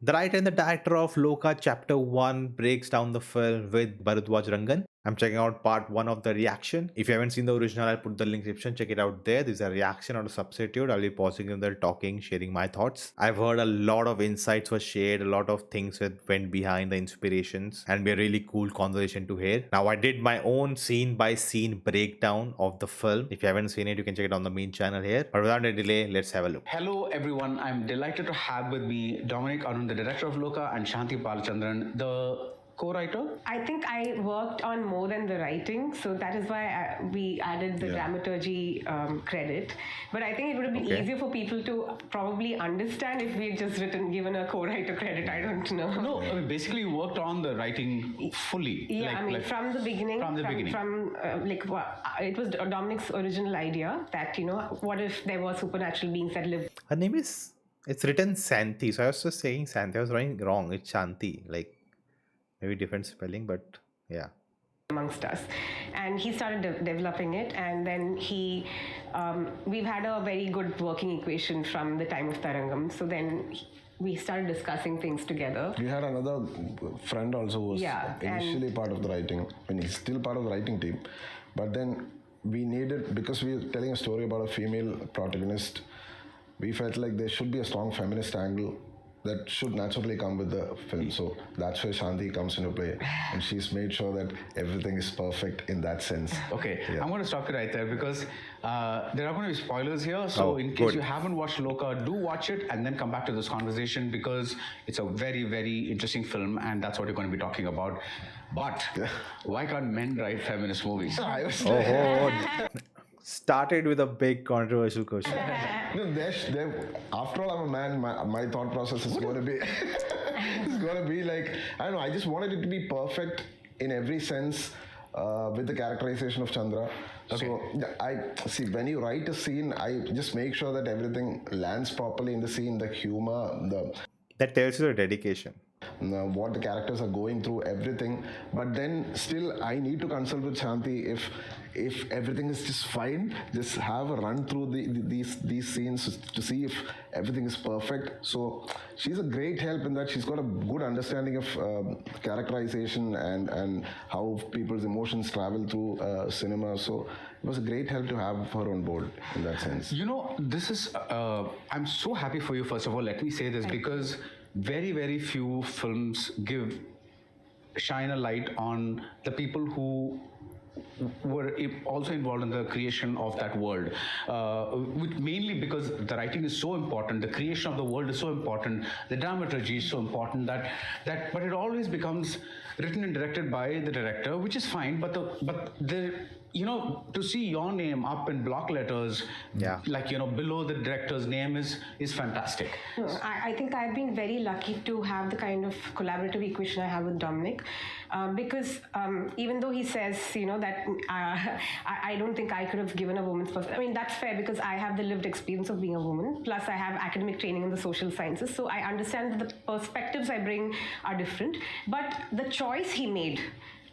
The writer and the director of Lokah Chapter 1 breaks down the film with Baradwaj Rangan. I'm checking out part 1 of the reaction. If you haven't seen the original, I'll put the link in the description. Check it out there. There's a reaction or a substitute. I'll be pausing in there, talking, sharing my thoughts. I've heard a lot of insights were shared, a lot of things that went behind the inspirations, and be a really cool conversation to hear. Now, I did my own scene by scene breakdown of the film. If you haven't seen it, you can check it on the main channel here. But without any delay, let's have a look. Hello everyone, I'm delighted to have with me Dominic, Arun, the director of Lokah, and Santhy Balachandran, the co-writer. I think I worked on more than the writing, so that is why we added the dramaturgy credit. But I think it would have been easier for people to probably understand if we had just given a co-writer credit. I don't know. No, I mean, basically you worked on the writing fully. Yeah, from the beginning. From the beginning. It was Dominic's original idea that, what if there were supernatural beings that lived. Her name is, it's written Santhy. So I was just saying Santhy. I was writing wrong. It's Shanti. Like, maybe different spelling, but yeah. Amongst us, and he started developing it, and then we've had a very good working equation from the time of Tarangam. So then we started discussing things together. We had another friend also who was initially part of the writing, and he's still part of the writing team. But then we needed, because we were telling a story about a female protagonist, we felt like there should be a strong feminist angle that should naturally come with the film. So that's where Shanti comes into play, and she's made sure that everything is perfect in that sense. Okay, I'm going to stop you right there because there are going to be spoilers here. So in case you haven't watched Lokah, do watch it and then come back to this conversation because it's a very, very interesting film and that's what you're going to be talking about. But why can't men write feminist movies? Started with a big controversial question. No, after all, I'm a man. My thought process is going to be it's going to be like, I don't know. I just wanted it to be perfect in every sense with the characterization of Chandra. Okay. So I see, when you write a scene, I just make sure that everything lands properly in the scene, the humor, That tells you the dedication. What the characters are going through, everything. But then still I need to consult with Shanti if everything is just fine, just have a run through these scenes to see if everything is perfect. So she's a great help in that she's got a good understanding of characterization and how people's emotions travel through cinema. So it was a great help to have her on board in that sense. This is, I'm so happy for you, first of all. Let me say this because very, very few films shine a light on the people who were also involved in the creation of that world, mainly because the writing is so important, the creation of the world is so important, the dramaturgy is so important but it always becomes written and directed by the director, which is fine, but to see your name up in block letters, below the director's name is fantastic. I think I've been very lucky to have the kind of collaborative equation I have with Dominic, because even though he says, that I don't think I could have given a woman's perspective. I mean, that's fair because I have the lived experience of being a woman, plus I have academic training in the social sciences, so I understand that the perspectives I bring are different, but the choice he made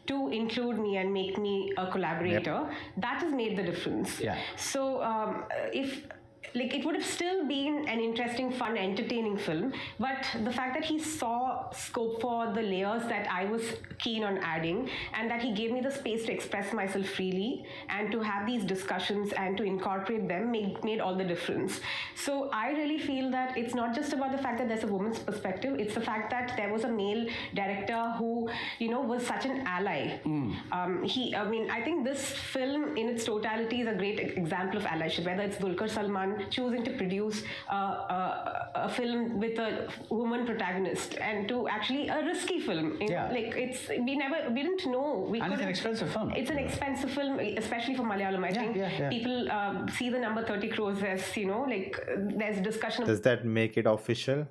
to include me and make me a collaborator, that has made the difference. Yeah. So it would have still been an interesting, fun, entertaining film, but the fact that he saw scope for the layers that I was keen on adding, and that he gave me the space to express myself freely and to have these discussions and to incorporate them made all the difference. So I really feel that it's not just about the fact that there's a woman's perspective, it's the fact that there was a male director who, was such an ally. I think this film in its totality is a great example of allyship, whether it's Dulquer Salman choosing to produce a film with a woman protagonist and to actually a risky film. We didn't know. And it's an expensive film. It's an expensive film, especially for Malayalam. I think people see the number 30 crores as, there's discussion. Does that make it official?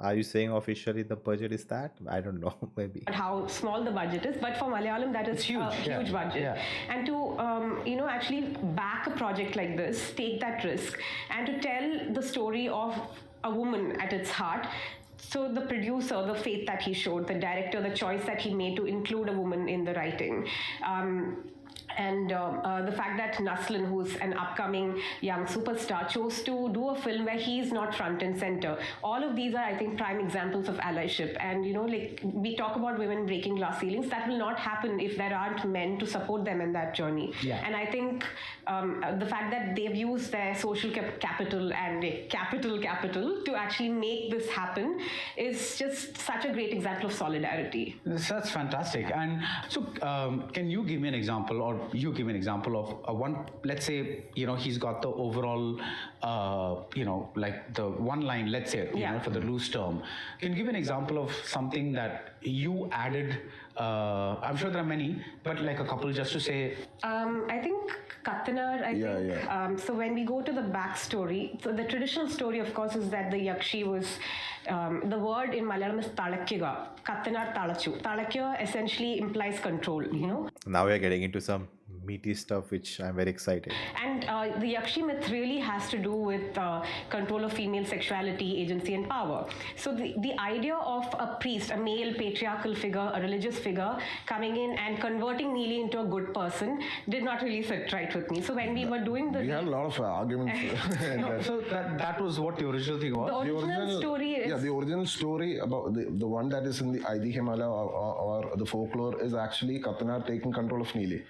Are you saying officially the budget is that? I don't know, maybe. How small the budget is, but for Malayalam that is huge, a huge budget. Yeah. And to actually back a project like this, take that risk, and to tell the story of a woman at its heart. So the producer, the faith that he showed, the director, the choice that he made to include a woman in the writing. and the fact that Naslin, who's an upcoming young superstar, chose to do a film where he's not front and center. All of these are, I think, prime examples of allyship. And like we talk about women breaking glass ceilings, that will not happen if there aren't men to support them in that journey. Yeah. And I think the fact that they've used their social capital and capital to actually make this happen is just such a great example of solidarity. That's fantastic. And so, can you give me an example, or you give me an example of one? Let's say he's got the overall, like the one line. Let's say for the loose term. Can you give an example of something that you added? I'm sure there are many, but like a couple just to say. I think Kathanar, so when we go to the backstory, so the traditional story, of course, is that the Yakshi was, the word in Malayalam is Talakkiga. Kathanar Talachu. Talakya essentially implies control, Now we are getting into some meaty stuff, which I'm very excited. And the Yakshi myth really has to do with control of female sexuality, agency, and power. So the idea of a priest, a male patriarchal figure, a religious figure, coming in and converting Neeli into a good person did not really sit right with me. So when we were doing we had a lot of arguments. So that was what the original thing was. The original story is... the original story about the one that is in the Aidihimala or the folklore is actually Kathanar taking control of Neeli.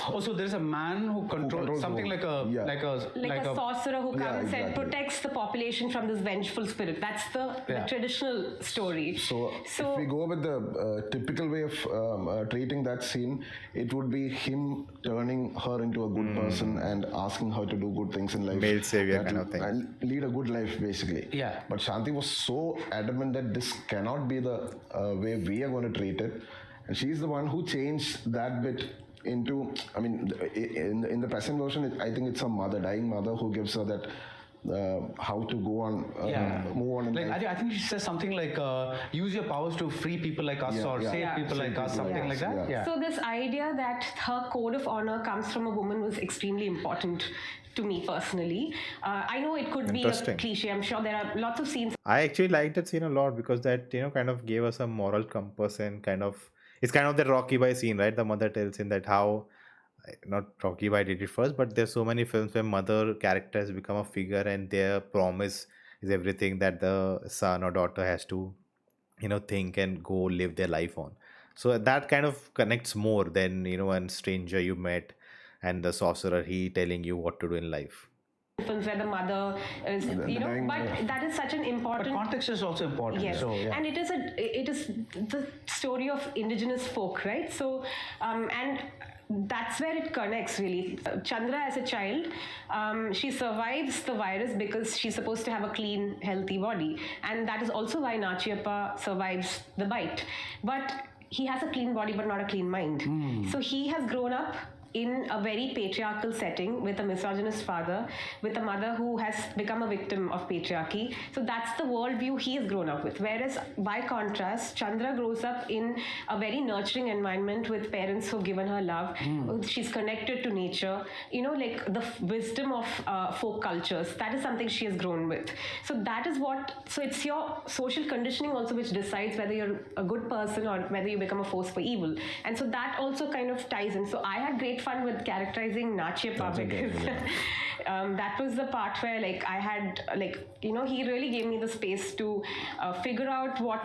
Oh, so there's a man who controls something like a sorcerer who comes and exactly. protects the population from this vengeful spirit. That's the traditional story. So if we go with the typical way of treating that scene, it would be him turning her into a good person and asking her to do good things in life. Male savior kind of thing. And lead a good life, basically. Yeah. But Santhy was so adamant that this cannot be the way we are going to treat it. And she's the one who changed that bit into, I mean, in the present version, I think it's a dying mother who gives her that how to go on, move on. Like I think she says something like, use your powers to free people like us or save people like us, something like that. Yeah. So this idea that her code of honor comes from a woman was extremely important to me personally. I know it could be a cliche. I'm sure there are lots of scenes. I actually liked that scene a lot because that kind of gave us a moral compass and it's kind of the Rocky Bai scene, right? The mother tells him that how, not Rocky Bai did it first, but there's so many films where mother characters become a figure and their promise is everything that the son or daughter has to, think and go live their life on. So that kind of connects more than, one stranger you met and the sorcerer, he telling you what to do in life. Films where the mother is, but that is such an important. But context is also important. Yes, so, and it is the story of indigenous folk, right? So, and that's where it connects really. Chandra, as a child, she survives the virus because she's supposed to have a clean, healthy body, and that is also why Nachiyappa survives the bite. But he has a clean body, but not a clean mind. So he has grown up in a very patriarchal setting with a misogynist father, with a mother who has become a victim of patriarchy. So that's the worldview he has grown up with. Whereas, by contrast, Chandra grows up in a very nurturing environment with parents who've given her love. She's connected to nature. Like the wisdom of folk cultures. That is something she has grown with. So that is so it's your social conditioning also which decides whether you're a good person or whether you become a force for evil. And so that also kind of ties in. So I had great fun with characterizing Nachiyappa because that was the part where I had he really gave me the space to figure out what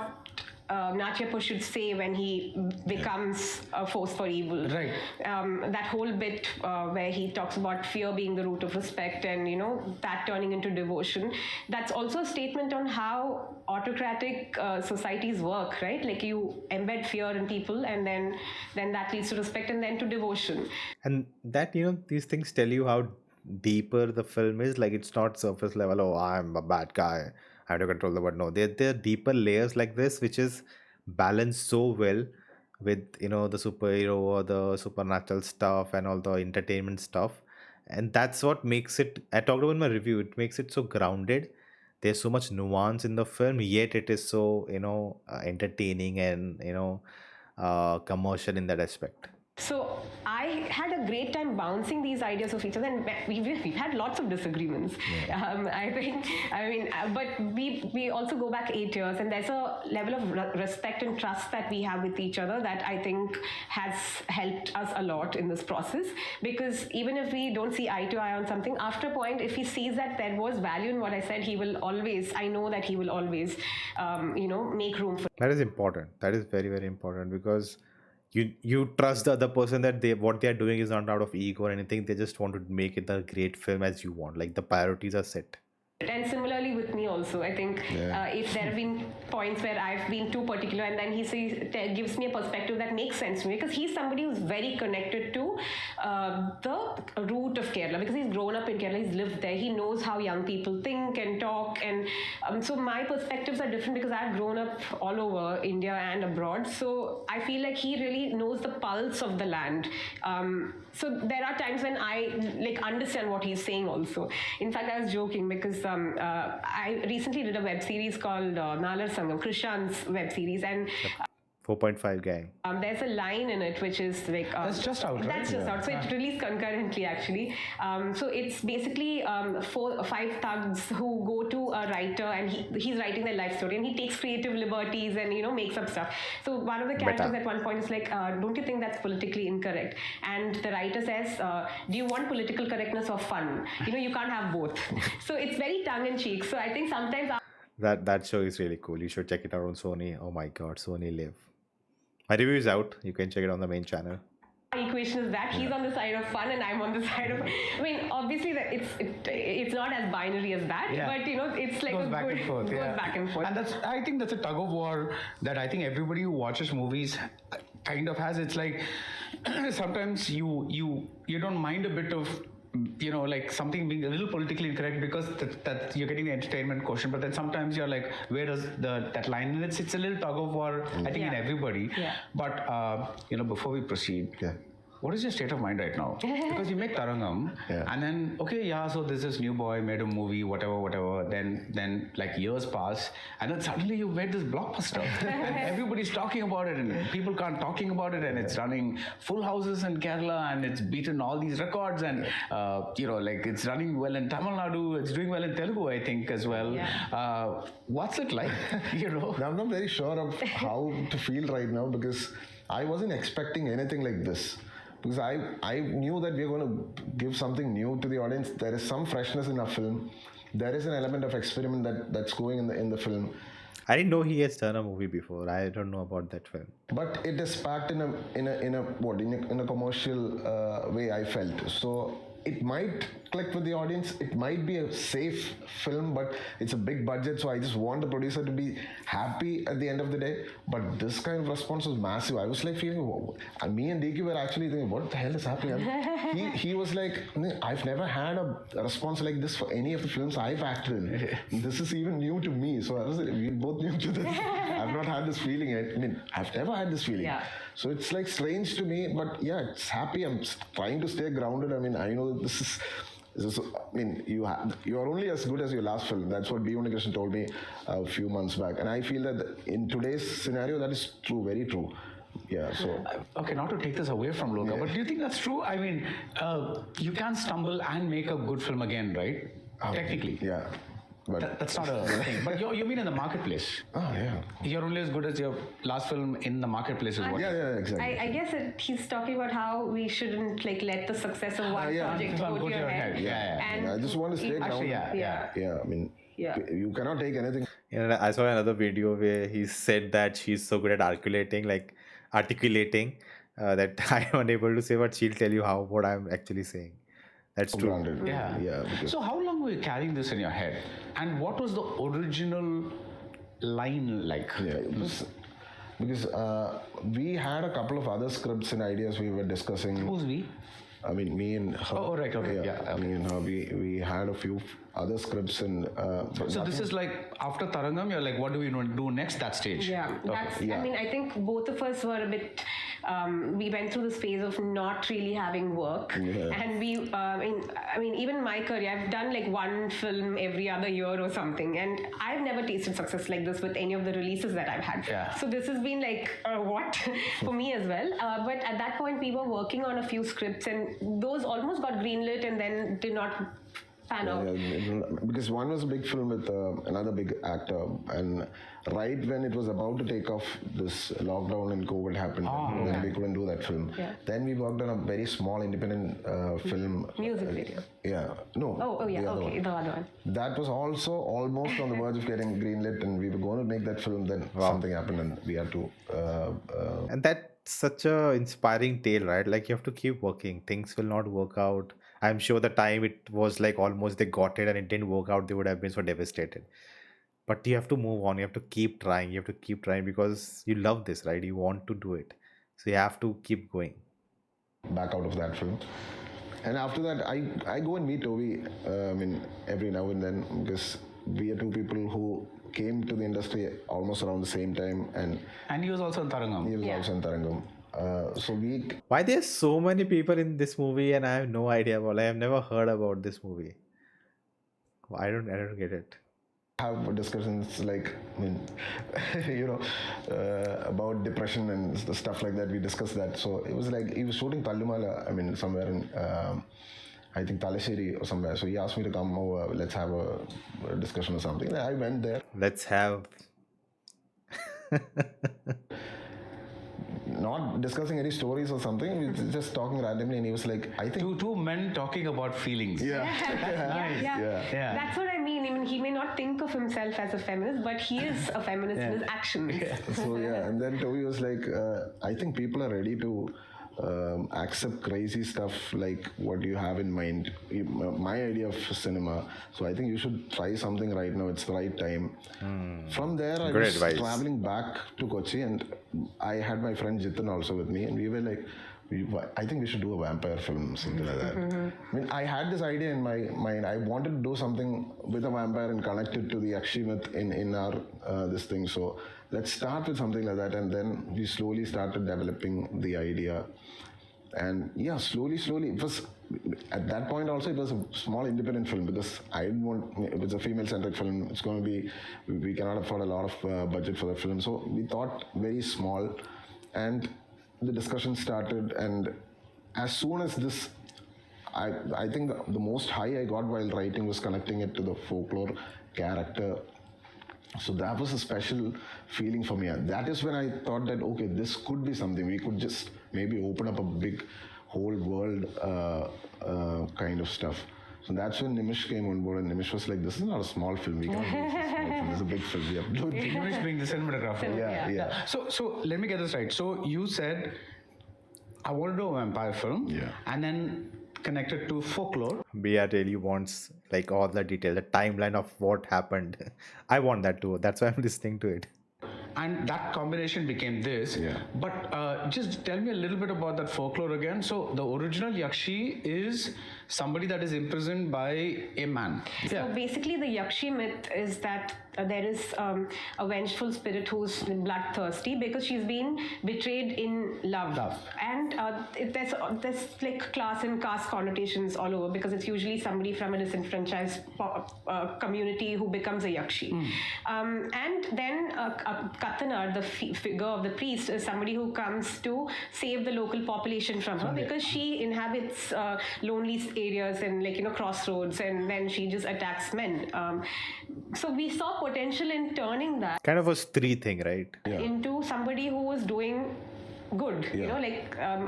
Nachiyappa should say when he becomes a force for evil. Right. That whole bit where he talks about fear being the root of respect and, that turning into devotion. That's also a statement on how autocratic societies work, right? Like you embed fear in people and then that leads to respect and then to devotion. And that, these things tell you how deeper the film is. Like it's not surface level, oh, I'm a bad guy, I have to control the world. No, there are deeper layers like this, which is balanced so well with the superhero or the supernatural stuff and all the entertainment stuff. And that's what makes it, I talked about in my review, it makes it so grounded. There's so much nuance in the film, yet it is so entertaining and commercial in that aspect. So I had a great time bouncing these ideas of each other, and we've had lots of disagreements. I think, but we also go back 8 years, and there's a level of respect and trust that we have with each other that I think has helped us a lot in this process. Because even if we don't see eye to eye on something, after a point, if he sees that there was value in what I said, he will always. I know that he will always, make room for. That is important. That is very, very important, because you trust the other person that what they are doing is not out of ego or anything. They just want to make it a great film as you want. Like, the priorities are set. And similarly with me also, I think if there have been points where I've been too particular, and then gives me a perspective that makes sense to me, because he's somebody who's very connected to the root of Kerala, because he's grown up in Kerala, he's lived there, he knows how young people think and talk, and so my perspectives are different because I've grown up all over India and abroad. So I feel like he really knows the pulse of the land. So there are times when I understand what he's saying also. In fact, I was joking because I recently did a web series called Nalar Sangam, Krishan's web series, and 4.5 gang. there's a line in it which is like That's just out, right? That's just out. So it released concurrently, actually. So it's basically 4 or 5 thugs who go to a writer, and he's writing their life story, and he takes creative liberties and makes up stuff. So one of the characters at one point is like, "Don't you think that's politically incorrect?" And the writer says, "Do you want political correctness or fun? You can't have both." So it's very tongue in cheek. So I think sometimes That show is really cool. You should check it out on Sony. Oh my god, Sony Live. My review is out. You can check it on the main channel. Equation is that he's on the side of fun and I'm on the side of. I mean, obviously that it's not as binary as that, but it's like goes back and forth. Goes back and forth. And I think that's a tug of war that I think everybody who watches movies kind of has. It's like sometimes you don't mind a bit of like something being a little politically incorrect because that you're getting the entertainment quotient, but then sometimes you're like, where does that line? And it's a little tug of war, I think, in everybody. But before we proceed, what is your state of mind right now? Because you make Tarangam, and then so there's this new boy made a movie, whatever. Then like years pass, and then suddenly you made this blockbuster, and everybody's talking about it, and people can't talking about it, and it's running full houses in Kerala, and it's beaten all these records, and like it's running well in Tamil Nadu, it's doing well in Telugu, I think, as well. What's it like? I'm not very sure of how to feel right now, because I wasn't expecting anything like this. Because I knew that we are going to give something new to the audience. There is some freshness in our film. There is an element of experiment that's going in the film. I didn't know he has done a movie before. I don't know about that film. But it is packed in a commercial way, I felt. So it might click with the audience. It might be a safe film, but it's a big budget. So I just want the producer to be happy at the end of the day. But this kind of response was massive. I was like feeling, me and DQ were actually thinking, what the hell is happening? He was like, I've never had a response like this for any of the films I've acted in. This is even new to me. So we both new to this. I've not had this feeling yet. I've never had this feeling. So it's like strange to me, but it's happy. I'm trying to stay grounded. I know this is you are only as good as your last film. That's what B. Unikrishnan told me a few months back. And I feel that in today's scenario, that is true, very true. So... Okay, not to take this away from Lokah, but do you think that's true? You can stumble and make a good film again, right? Technically. Yeah. But that's not a thing. But you've been in the marketplace. You're only as good as your last film in the marketplace. Is what? Yeah, exactly. I guess he's talking about how we shouldn't let the success of one project go to your head. And I just want to stay grounded. You cannot take anything. I saw another video where he said that she's so good at articulating that I am unable to say, but she'll tell you what I'm actually saying. That's true. Grounded. So how long were you carrying this in your head? And what was the original line like? Because we had a couple of other scripts and ideas we were discussing. Who's we? I mean, me and her. Oh, right, okay, yeah, okay. Me and her, we had a few other scripts and. So this is like after Tarangam, you're like, what do we want to do next? That stage. Yeah, that's. I mean, I think both of us were a bit. We went through this phase of not really having work, and we. I mean, even my career, I've done like one film every other year or something, and I've never tasted success like this with any of the releases that I've had. Yeah. So this has been like what for me as well. But at that point, we were working on a few scripts, and those almost got greenlit, and then did not pan out. Because one was a big film with another big actor, and right when it was about to take off, this lockdown and COVID happened, and then we couldn't do that film. Yeah. Then we worked on a very small independent film. Music video. Yeah. No. Oh yeah. the other Okay, one. the other one. That was also almost on the verge of getting greenlit, and we were going to make that film. Then something happened, and we had to. And that's such a inspiring tale, right? Like you have to keep working. Things will not work out. I'm sure the time it was like almost they got it and it didn't work out, they would have been so devastated. But you have to move on. You have to keep trying. You have to keep trying because you love this, right? You want to do it. So you have to keep going. Back out of that film. And after that, I go and meet Toby, every now and then, because we are two people who came to the industry almost around the same time, and he was also in Tarangam. he was also in Tarangam. So we Why there's so many people in this movie and I have no idea about. I have never heard about this movie. I don't get it. have discussions like, about depression and the stuff like that. We discussed that. So it was like he was shooting Tallumala, somewhere in, I think Talasheri or somewhere. So he asked me to come over. Let's have a discussion or something. I went there. Let's have. Not discussing any stories or something. We were just talking randomly, and he was like, "I think Two men talking about feelings. Yeah. That's what I mean. I mean, he may not think of himself as a feminist, but he is a feminist in his actions. So and then Toby was like, I think people are ready to accept crazy stuff like what you have in mind. My idea of cinema. So I think you should try something right now. It's the right time. From there, I was traveling back to Kochi, and I had my friend Jitan also with me, and we were like, I think we should do a vampire film, something like that. I had this idea in my mind. I wanted to do something with a vampire and connect it to the Yakshi myth in our this thing. So let's start with something like that, and then we slowly started developing the idea. And slowly, it was, at that point also, it was a small independent film, because I didn't want, it was a female-centric film. It's going to be, we cannot afford a lot of budget for the film. So we thought very small, and the discussion started. And as soon as this, I think the most high I got while writing was connecting it to the folklore character. So that was a special feeling for me. And that is when I thought that, okay, this could be something. We could just maybe open up a big whole world kind of stuff. So that's when Nimish came on board, and Nimish was like, this is not a small film. We can't do this a small film. This is a big film. We have to do it. Nimish being the cinematographer. Yeah. So let me get this right. So you said, I want to do a vampire film. Yeah. And then connected to folklore. Bia really wants like all the detail, the timeline of what happened. I want that too. That's why I'm listening to it. And that combination became this. Yeah. But just tell me a little bit about that folklore again. So the original Yakshi is somebody that is imprisoned by a man. So basically the Yakshi myth is that there is a vengeful spirit who's bloodthirsty because she's been betrayed in love. And there's like class and caste connotations all over, because it's usually somebody from a disenfranchised community who becomes a Yakshi. And then Katanar, the figure of the priest, is somebody who comes to save the local population from her, because she inhabits lonely areas and crossroads, and then she just attacks men. So we saw potential in turning that Kind of a stree thing, right? into somebody who was doing good.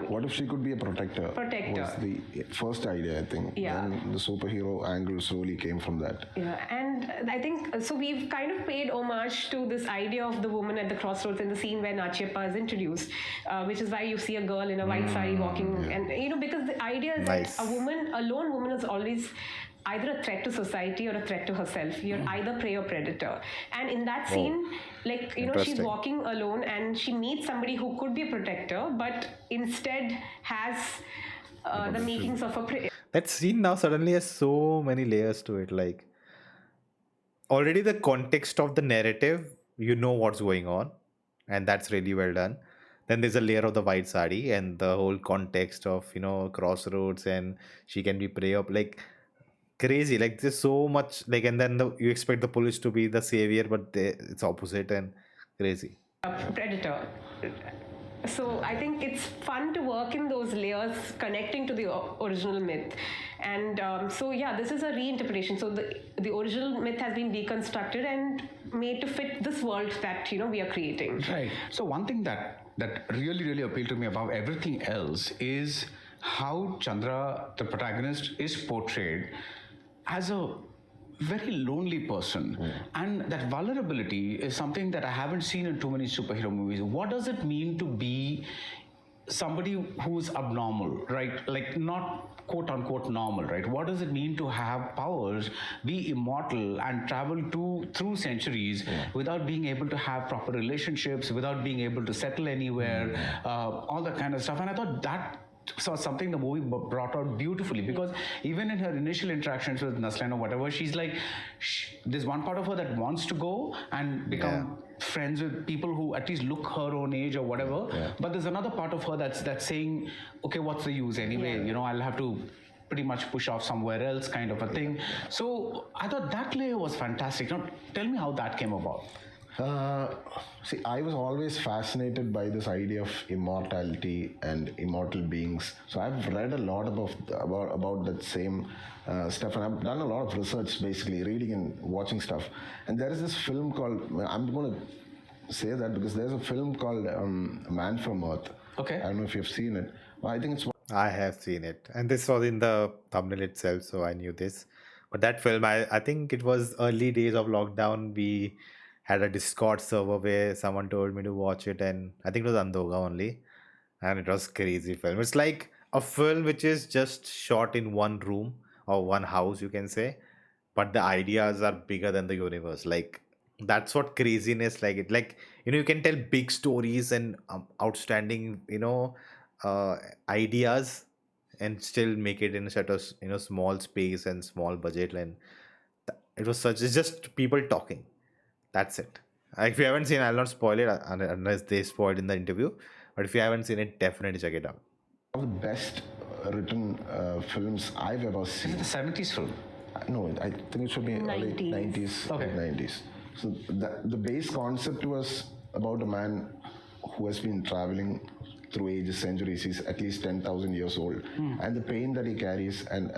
What if she could be a protector? Was the first idea, I think. Yeah. Then the superhero angle slowly came from that. Yeah, and I think so. We've kind of paid homage to this idea of the woman at the crossroads in the scene where Nachyepa is introduced, which is why you see a girl in a white sari walking, and because the idea is that a lone woman is always either a threat to society or a threat to herself. You're either prey or predator. And in that scene, she's walking alone and she meets somebody who could be a protector, but instead has the makings of a That scene now suddenly has so many layers to it. Like, already the context of the narrative, you know what's going on, and that's really well done. Then there's a layer of the white sari and the whole context of crossroads, and she can be prey up like crazy. Like there's so much like, and then you expect the police to be the savior, but it's opposite and crazy. predator. So I think it's fun to work in those layers connecting to the original myth. And so yeah, this is a reinterpretation. So the original myth has been deconstructed and made to fit this world that we are creating. Right. So one thing that really appealed to me above everything else is how Chandra, the protagonist, is portrayed as a very lonely person. And that vulnerability is something that I haven't seen in too many superhero movies. What does it mean to be somebody who's abnormal, right? Like not quote unquote normal, right? What does it mean to have powers, be immortal, and travel through centuries without being able to have proper relationships, without being able to settle anywhere, all that kind of stuff. And I thought that saw something the movie brought out beautifully, because even in her initial interactions with Naslan or whatever, she's like, there's one part of her that wants to go and become friends with people who at least look her own age or whatever, but there's another part of her that's saying, okay, what's the use anyway, I'll have to pretty much push off somewhere else, kind of a thing. So I thought that layer was fantastic. Now tell me how that came about. See, I was always fascinated by this idea of immortality and immortal beings. So I've read a lot about that same stuff, and I've done a lot of research, basically reading and watching stuff. And there is this film called, I'm going to say that because there's a film called Man from Earth. Okay. I don't know if you've seen it. Well, I think it's. I have seen it, and this was in the thumbnail itself, so I knew this. But that film, I think it was early days of lockdown. We had a Discord server where someone told me to watch it, and I think it was Andoga only, and it was crazy film. It's like a film which is just shot in one room or one house, you can say, but the ideas are bigger than the universe. Like that's what craziness like it. Like you can tell big stories and outstanding ideas and still make it in such a small space and small budget, and it was such. It's just people talking. That's it. If you haven't seen, I'll not spoil it unless they spoiled in the interview. But if you haven't seen it, definitely check it out. One of the best written films I've ever seen. Is it the 70s film? No, I think it should be early 90s. Okay. 90s. So the base concept was about a man who has been traveling through ages, centuries. He's at least 10,000 years old, and the pain that he carries and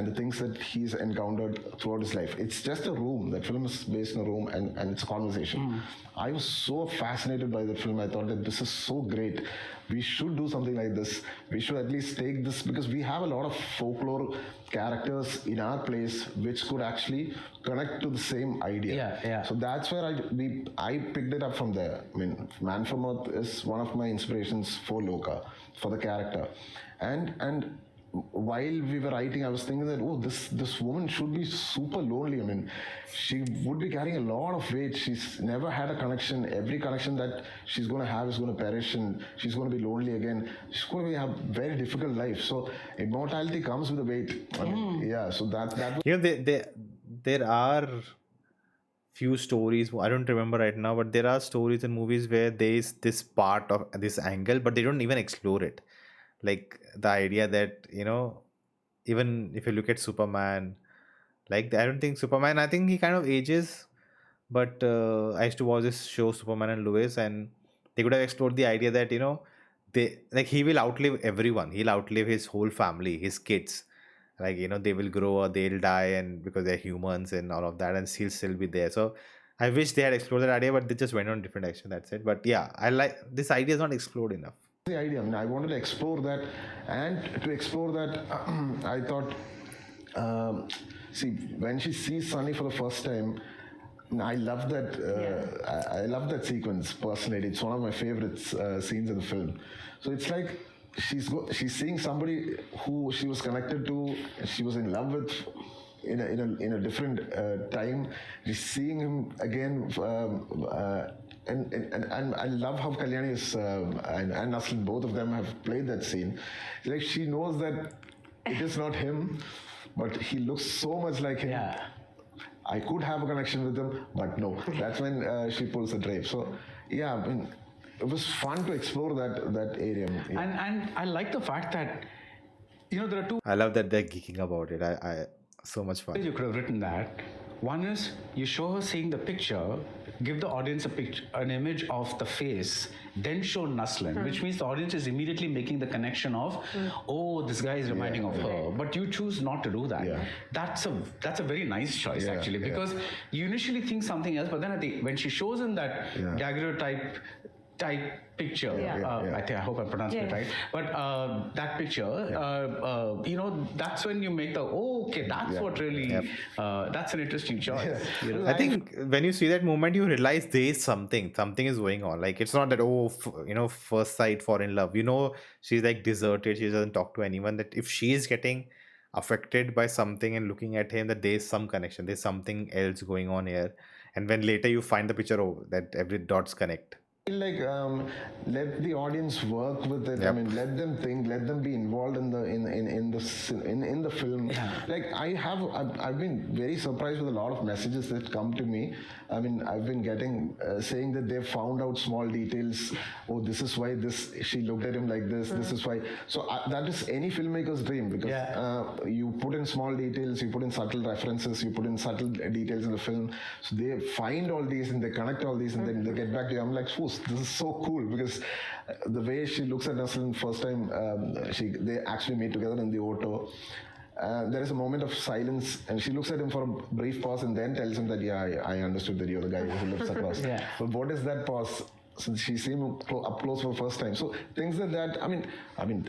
the things that he's encountered throughout his life. It's just a room. That film is based in a room, and it's a conversation. I was so fascinated by the film. I thought that this is so great. We should do something like this. We should at least take this, because we have a lot of folklore characters in our place which could actually connect to the same idea. Yeah. So that's where I picked it up from there. I mean, Man from Earth is one of my inspirations for Lokah, for the character. And while we were writing, I was thinking that, this woman should be super lonely. I mean, she would be carrying a lot of weight. She's never had a connection. Every connection that she's going to have is going to perish, and she's going to be lonely again. She's going to have a very difficult life. So immortality comes with a weight. I mean, so that was... there are few stories. I don't remember right now, but there are stories in movies where there is this part of this angle, but they don't even explore it. Like the idea that even if you look at Superman, like I don't think Superman, I think he kind of ages, but I used to watch this show Superman and Lois, and they could have explored the idea that they like he will outlive everyone. He'll outlive his whole family, his kids. Like they will grow or they'll die, and because they're humans and all of that, and he'll still be there. So I wish they had explored that idea, but they just went on different action. That's it. But yeah, I like this idea is not explored enough. The idea. I mean, I wanted to explore that, and to explore that, I thought, see, when she sees Sunny for the first time, I love that. I love that sequence personally. It's one of my favorite scenes in the film. So it's like she's seeing somebody who she was connected to, she was in love with. In a different time, she's seeing him again and I love how Kalyani is and Naslin, both of them have played that scene. Like she knows that it is not him, but he looks so much like him. Yeah. I could have a connection with him, but no. That's when she pulls the drape. So yeah, I mean, it was fun to explore that area. Yeah. And I like the fact that there are two I love that they're geeking about it. I so much fun. ways you could have written that. One is you show her seeing the picture, give the audience an image of the face, then show Naslin, which means the audience is immediately making the connection of, oh, this guy is reminding of her. But you choose not to do that. Yeah. That's a very nice choice, Yeah, actually, because you initially think something else, but then when she shows him that daguerreotype picture, I hope I pronounced it right, but that picture, that's when you make that's what really, that's an interesting choice. I think when you see that moment, you realize there is something is going on. Like it's not that first sight, fall in love. She's like deserted. She doesn't talk to anyone. That if she is getting affected by something and looking at him, that there is some connection. There's something else going on here. And when later you find the picture, that every dots connect. Feel like let the audience work with it. I mean, let them think, let them be involved in the film. Like I've been very surprised with a lot of messages that come to me. I mean, I've been getting saying that they've found out small details. Oh, this is why she looked at him like this. This is why. So that is any filmmaker's dream, because you put in small details, you put in subtle references, you put in subtle details in the film. So they find all these and they connect all these, and then they get back to you. I'm like, this is so cool, because the way she looks at Naslin first time they actually meet together in the auto. There is a moment of silence, and she looks at him for a brief pause and then tells him that, I understood that you're the guy who lives across. But what is that pause? Since she seen him up close for the first time. So things like that, I mean,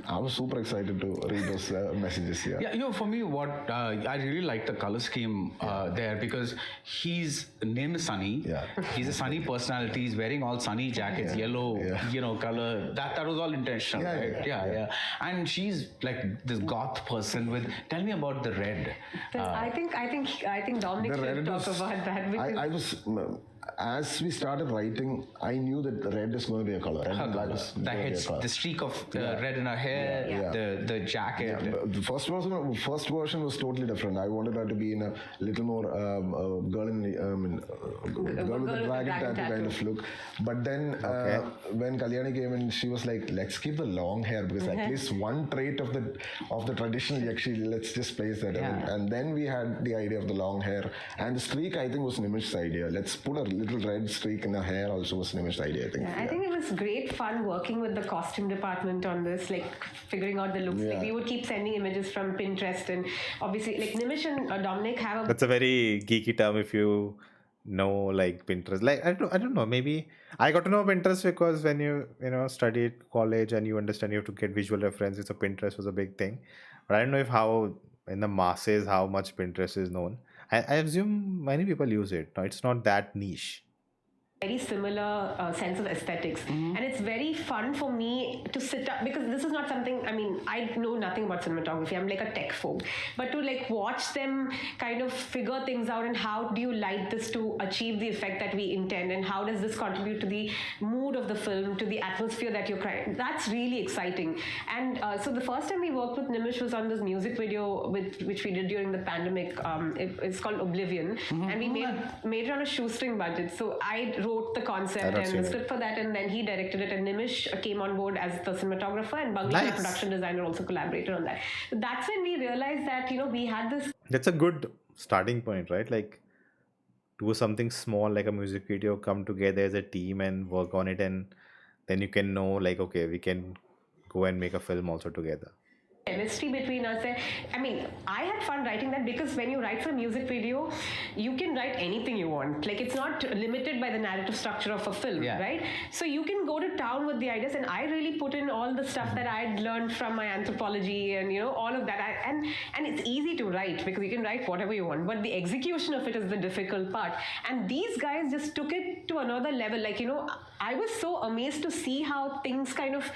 I was super excited to read those messages here. Yeah, for me, what I really like the color scheme there, because his name is Sunny. Yeah. He's a sunny personality. He's wearing all sunny jackets, yellow, color. That was all intentional, right? Yeah. And she's like this goth person with. Tell me about the red. I think Dominic should talk about that. Because I was. As we started writing, I knew that the red is going to be a color. The streak of red in her hair, the jacket. Yeah, the first version was totally different. I wanted her to be in a little more girl with a dragon tattoo kind of look. But then when Kalyani came in, she was like, let's keep the long hair, because at least one trait of the traditional Yakshi, let's just place that. And then we had the idea of the long hair. And the streak, I think, was Nimish's idea. Let's put a little red streak in her hair also was Nimish's idea, I think. I think it was great fun working with the costume department on this, like figuring out the looks. Like we would keep sending images from Pinterest, and obviously like Nimish and Dominic have a... That's a very geeky term if you know like Pinterest. Like I don't know, maybe I got to know Pinterest because when you studied college and you understand you have to get visual references, so Pinterest was a big thing. But I don't know if how in the masses how much Pinterest is known. I assume many people use it. No, it's not that niche. Very similar sense of aesthetics, and it's very fun for me to sit up, because this is not something, I know nothing about cinematography. I'm like a tech folk, but to like watch them kind of figure things out, and how do you light this to achieve the effect that we intend, and how does this contribute to the mood of the film, to the atmosphere that you're creating. That's really exciting. And so the first time we worked with Nimish was on this music video which we did during the pandemic. It's called Oblivion, and we made it on a shoestring budget. So I wrote the concept and the script for that, and then he directed it, and Nimish came on board as the cinematographer, and Bangladesh production designer also collaborated on that. So that's when we realized that we had this. That's a good starting point, right? Like do something small like a music video, come together as a team and work on it, and then you can know like, okay, we can go and make a film also together. Chemistry between us. I had fun writing that, because when you write for a music video, you can write anything you want. Like it's not limited by the narrative structure of a film, right? So you can go to town with the ideas, and I really put in all the stuff that I'd learned from my anthropology and all of that. And it's easy to write because you can write whatever you want, but the execution of it is the difficult part. And these guys just took it to another level. Like I was so amazed to see how things kind of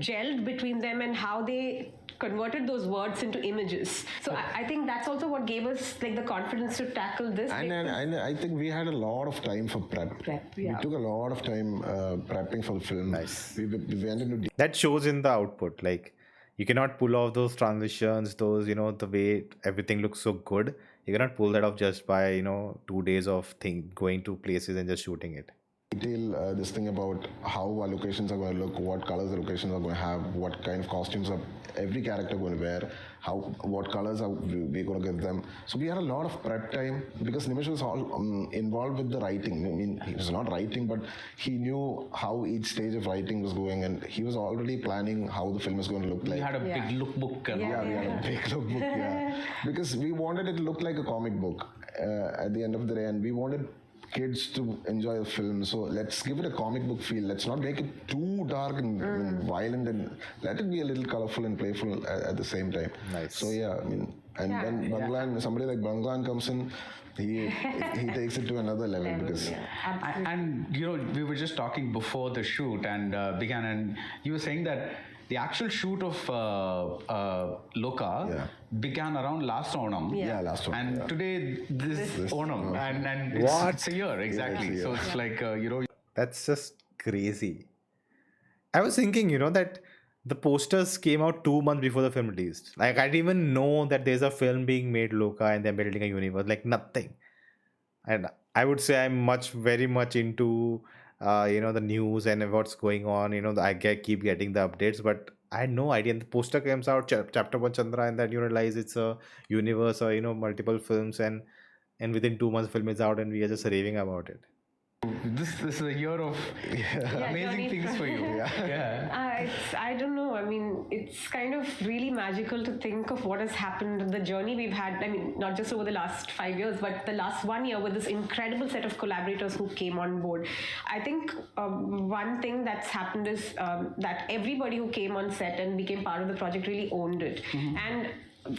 gelled between them, and how they converted those words into images. So I think that's also what gave us like the confidence to tackle this. And I think we had a lot of time for prep. Yeah. We took a lot of time prepping for the film. Nice. We went into That shows in the output. Like, you cannot pull off those transitions, those, the way everything looks so good. You cannot pull that off just by, 2 days of going to places and just shooting it. detail this thing about how our locations are going to look, what colors the locations are going to have, what kind of costumes are every character going to wear, what colors are we going to give them. So we had a lot of prep time because Nimish was all involved with the writing. I mean, he was not writing, but he knew how each stage of writing was going, and he was already planning how the film is going to look like. We had a big lookbook. We had a big lookbook, because we wanted it to look like a comic book at the end of the day, and we wanted kids to enjoy the film. So let's give it a comic book feel. Let's not make it too dark and violent, and let it be a little colorful and playful at the same time. Nice. So when Banglan, somebody like Banglan comes in, he takes it to another level because. And we were just talking before the shoot and began, and you were saying that the actual shoot of Lokah began around last Onam. Yeah, last Onam. And today this Onam, and it's a year exactly. So it's like That's just crazy. I was thinking, that the posters came out 2 months before the film released. Like, I didn't even know that there's a film being made, Lokah, and they're building a universe. Like, nothing. And I would say I'm very much into, the news and what's going on. I keep getting the updates, but I had no idea. And the poster comes out, chapter 1 Chandra, and then you realize it's a universe or, multiple films. And within 2 months, film is out, and we are just raving about it. This is a year of amazing things for you. I don't know. I mean, it's kind of really magical to think of what has happened, the journey we've had. I mean, not just over the last 5 years, but the last 1 year with this incredible set of collaborators who came on board. I think one thing that's happened is that everybody who came on set and became part of the project really owned it. And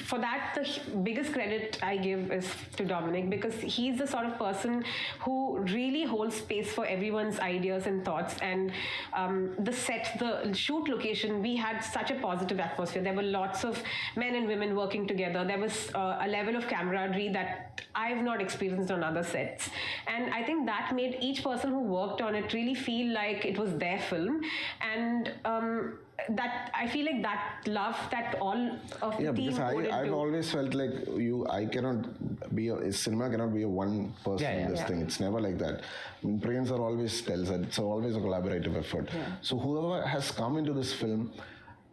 for that, the biggest credit I give is to Dominic, because he's the sort of person who really holds space for everyone's ideas and thoughts. And the shoot location, we had such a positive atmosphere. There were lots of men and women working together. There was a level of camaraderie that I've not experienced on other sets. And I think that made each person who worked on it really feel like it was their film. And that I feel like that love that all of the team because I've always felt like cinema cannot be a one person thing. It's never like that. I mean, Prince tells that it's always a collaborative effort. So whoever has come into this film,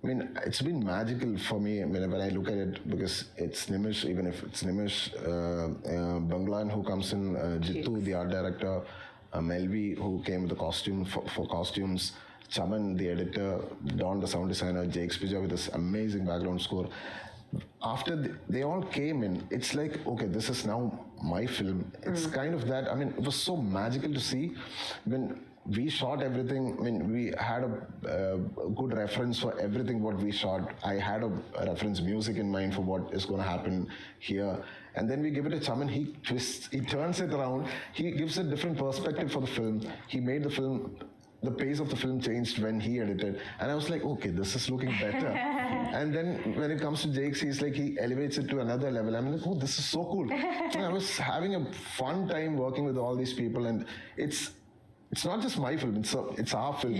I mean, it's been magical for me when I look at it, because it's Nimish, even if it's Nimish, Banglan who comes in, Jittu, the art director, Melvi who came with the costume for costumes, Chaman, the editor, Don, the sound designer, Jake Spija with this amazing background score. After they all came in, it's like, okay, this is now my film. It's kind of that. I mean, it was so magical to see when we shot everything. I mean, we had a good reference for everything what we shot. I had a reference music in mind for what is going to happen here. And then we give it to Chaman, he turns it around, he gives a different perspective for the film. He made the film, the pace of the film changed when he edited, and I was like, okay, this is looking better. And then when it comes to Jake's, he elevates it to another level. I'm like, oh, this is so cool. And I was having a fun time working with all these people, and it's not just my film, it's our film.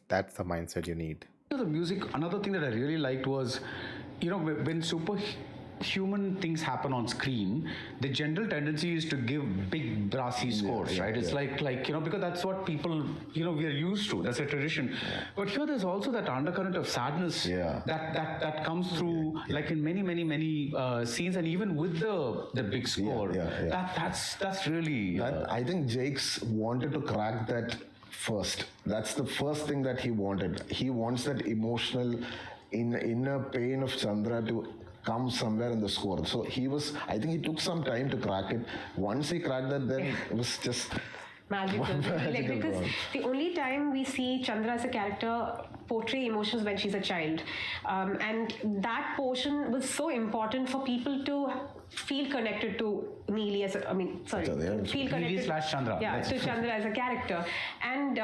That's the mindset you need. The music, another thing that I really liked was, when superhuman things happen on screen, the general tendency is to give big brassy scores, right? It's like because that's what people, we are used to. That's a tradition. But here there's also that undercurrent of sadness that comes through, like in many scenes, and even with the big score. That's really. I think Jake's wanted to crack that first. That's the first thing that he wanted. He wants that emotional inner pain of Chandra to come somewhere in the score. So I think he took some time to crack it. Once he cracked that, then it was just magical. Because the only time we see Chandra as a character portray emotions when she's a child, and that portion was so important for people to feel connected to Neeli as feel connected Chandra. To Chandra as a character. And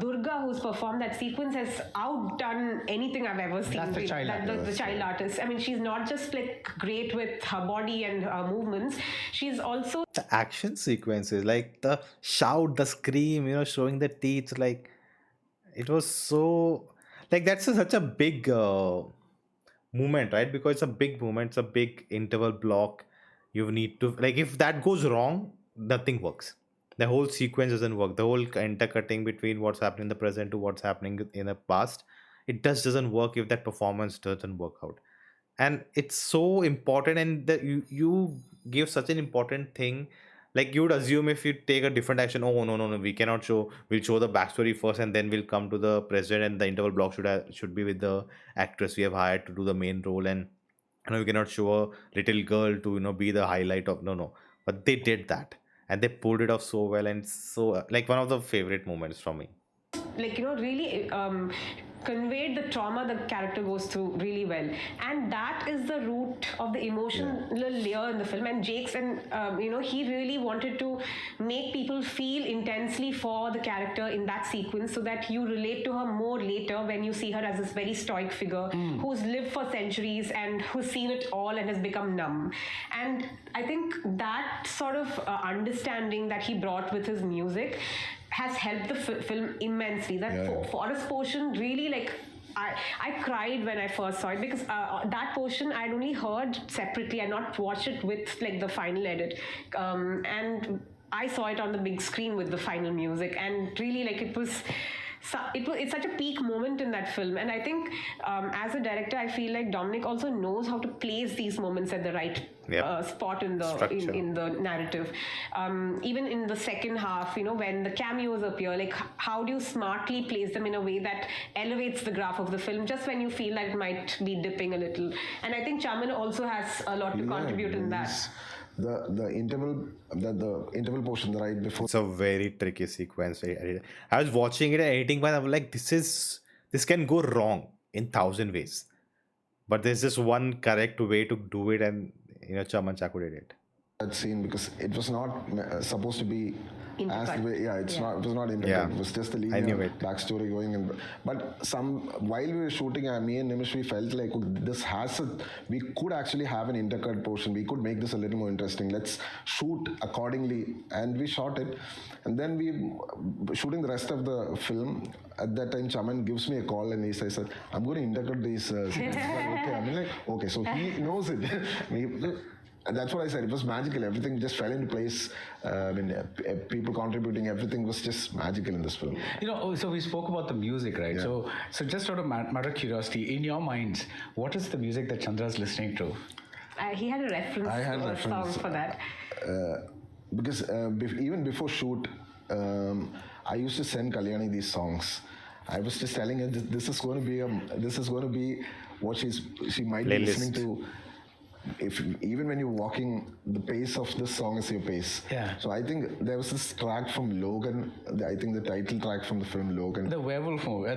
Durga, who's performed that sequence, has outdone anything I've ever seen. That's the child artist. I mean, she's not just like great with her body and her movements, she's also The action sequences, like the shout, the scream, showing the teeth, like it was so, like that's such a big movement, right? Because it's a big movement, it's a big interval block. You need to, like, if that goes wrong, nothing works. The whole sequence doesn't work. The whole intercutting between what's happening in the present to what's happening in the past, it just doesn't work if that performance doesn't work out. And it's so important, and that you give such an important thing. Like, you would assume if you take a different action, oh no, we cannot show, we'll show the backstory first and then we'll come to the present, and the interval block should be with the actress we have hired to do the main role, and we cannot show a little girl to be the highlight of, no. But they did that, and they pulled it off so well, and so, like, one of the favorite moments from me. like really conveyed the trauma the character goes through really well, and that is the root of the emotional layer in the film. And Jakes, and he really wanted to make people feel intensely for the character in that sequence, so that you relate to her more later when you see her as this very stoic figure who's lived for centuries and who's seen it all and has become numb. And I think that sort of understanding that he brought with his music has helped the film immensely. That forest portion really, like, I cried when I first saw it, because that portion I'd only heard separately and not watched it with like the final edit, and I saw it on the big screen with the final music, and really, like, it's such a peak moment in that film. And I think as a director, I feel like Dominic also knows how to place these moments at the right spot in the narrative. Even in the second half, when the cameos appear, like, how do you smartly place them in a way that elevates the graph of the film just when you feel like it might be dipping a little? And I think Chaman also has a lot to contribute in that. The interval portion right before. It's a very tricky sequence. I was watching it and editing, but I was like, this can go wrong in 1,000 ways, but there's just one correct way to do it, and Chaman Chaku did it. That scene, because it was not supposed to be as the way, it was not intercut. It was just the linear backstory going in. But while we were shooting, me and Nimish, we felt like we could actually have an intercut portion. We could make this a little more interesting. Let's shoot accordingly, and we shot it. And then we shooting the rest of the film. At that time, Chaman gives me a call and he says, "I'm going to intercut these scenes." Okay, I mean, like, okay, so he knows it. And that's what I said. It was magical. Everything just fell into place. People contributing. Everything was just magical in this film. So we spoke about the music, right? Yeah. So just out of matter of curiosity, in your minds, what is the music that Chandra's listening to? He had a reference song for that. Because even before shoot, I used to send Kalyani these songs. I was just telling her this is going to be what she might be listening to. Even when you're walking, the pace of this song is your pace. Yeah. So I think there was this track from Logan. I think the title track from the film Logan. The werewolf movie.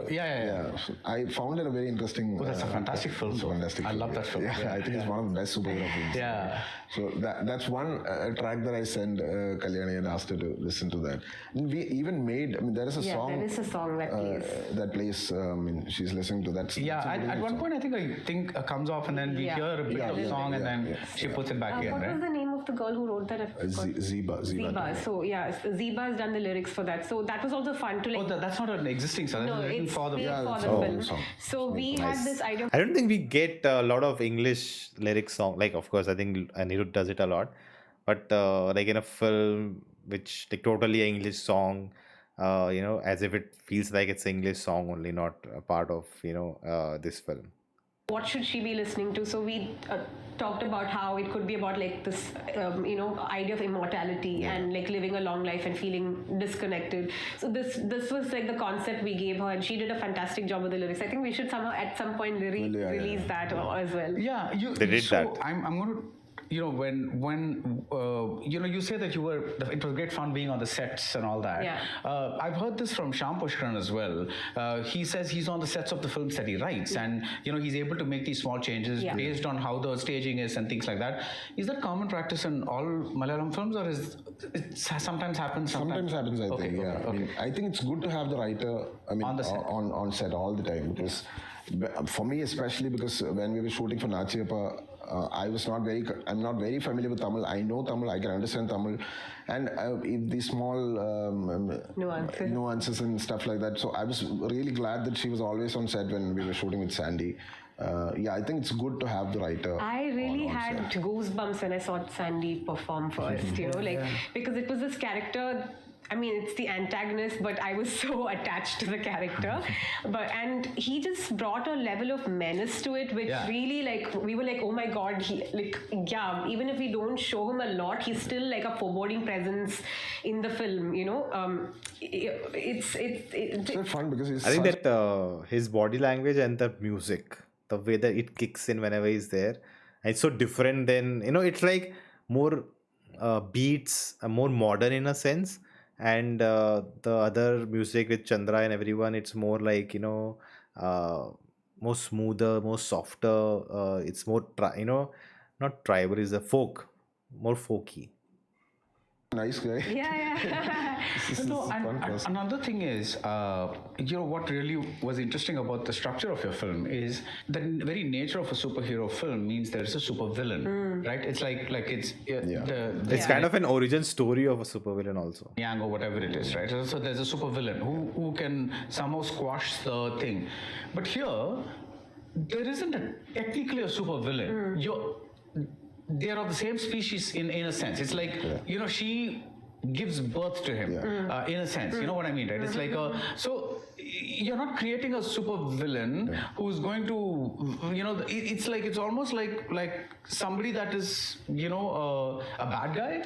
Yeah. So I found it a very interesting. Oh, that's a fantastic film. I love that film. Yeah, I think it's one of the best superhero films. Yeah. So that's one track that I sent Kalyani and asked her to listen to that. And we even made. There is a song. There is a song that plays. She's listening to that. Yeah. At one point, I think comes off. And then we hear a bit of song, and then she puts it back again, right? What was the name of the girl who wrote that? Zeba. So Zeba has done the lyrics for that. So that was also fun to like. Oh, that's not an existing song. No, it's for the film. So we had this idea. I don't think we get a lot of English lyrics song. Like, of course, I think Anirudh does it a lot, but like in a film which like totally an English song, as if it feels like it's an English song only, not a part of this film. What should she be listening to? So we talked about how it could be about like this, idea of immortality and like living a long life and feeling disconnected. So this was like the concept we gave her, and she did a fantastic job with the lyrics. I think we should somehow at some point release that as well. Yeah, they did that. I'm going to when you say that it was great fun being on the sets and all that. Yeah. I've heard this from Shyam Pushkaran as well. He says he's on the sets of the films that he writes, and he's able to make these small changes based on how the staging is and things like that. Is that common practice in all Malayalam films, or it sometimes happens? Sometimes happens, I think. Yeah. Okay. I mean, I think it's good to have the writer. I mean, on set all the time, because for me especially, because when we were shooting for Nachiyappa, I'm not very familiar with Tamil. I know Tamil, I can understand Tamil, and these small nuances and stuff like that. So I was really glad that she was always on set when we were shooting with Sandy. I think it's good to have the writer. I really had goosebumps when I saw Sandy perform first, because it was this character. I mean, it's the antagonist, but I was so attached to the character. And he just brought a level of menace to it, which really, we were like, oh my God, even if we don't show him a lot, he's still like a foreboding presence in the film, It's fun because I think that his body language and the music, the way that it kicks in whenever he's there, and it's so different than, it's like more beats, more modern in a sense. And the other music with Chandra and everyone, it's more like more smoother, more softer. It's more not tribal, is a folk, more folky. Nice guy. Yeah. And another thing is, what really was interesting about the structure of your film is the very nature of a superhero film means there is a super villain, right? It's like it's it's kind of an origin story of a supervillain also. Yang or whatever it is, right? So there's a supervillain who can somehow squash the thing, but here there isn't technically a supervillain. They are of the same species in a sense. It's like she gives birth to him in a sense. You know what I mean, right? It's like so you're not creating a super villain who's going to it's almost like somebody that is a bad guy,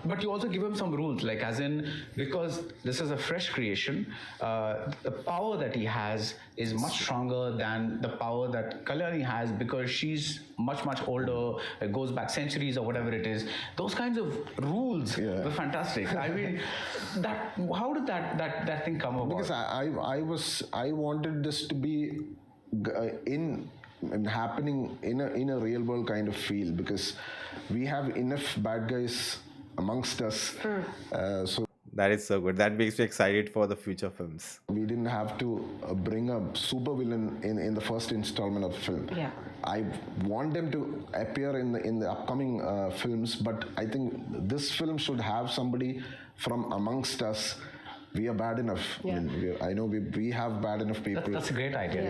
but you also give him some rules, like as in, because this is a fresh creation, the power that he has is much stronger than the power that Kalyani has, because she's much older, it goes back centuries or whatever it is. Those kinds of rules were fantastic. I mean, how did that thing come about? Because I wanted this to be happening in a real world kind of feel, because we have enough bad guys amongst us. So that is so good. That makes me excited for the future films. We didn't have to bring a super villain in the first installment of the film. Yeah. I want them to appear in the upcoming films, but I think this film should have somebody from amongst us. We are bad enough. Yeah. I know we have bad enough people. That's a great idea.